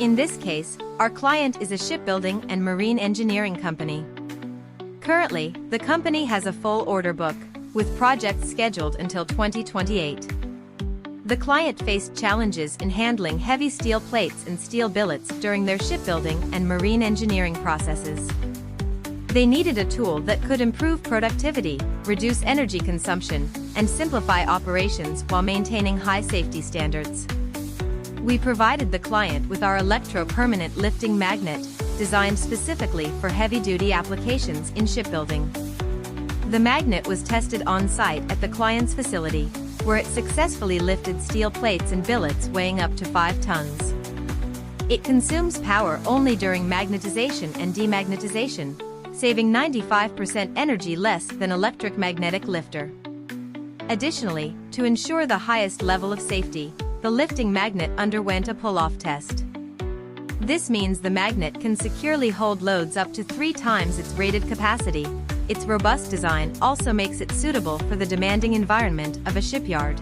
In this case, our client is a shipbuilding and marine engineering company. Currently, the company has a full order book, with projects scheduled until 2028. The client faced challenges in handling heavy steel plates and steel billets during their shipbuilding and marine engineering processes. They needed a tool that could improve productivity, reduce energy consumption, and simplify operations while maintaining high safety standards. We provided the client with our Electro Permanent Lifting Magnet, designed specifically for heavy-duty applications in shipbuilding. The magnet was tested on-site at the client's facility, where it successfully lifted steel plates and billets weighing up to 5 tons. It consumes power only during magnetization and demagnetization, saving 95% energy less than electric magnetic lifter. Additionally, to ensure the highest level of safety, the lifting magnet underwent a pull-off test. This means the magnet can securely hold loads up to 3 times its rated capacity. Its robust design also makes it suitable for the demanding environment of a shipyard.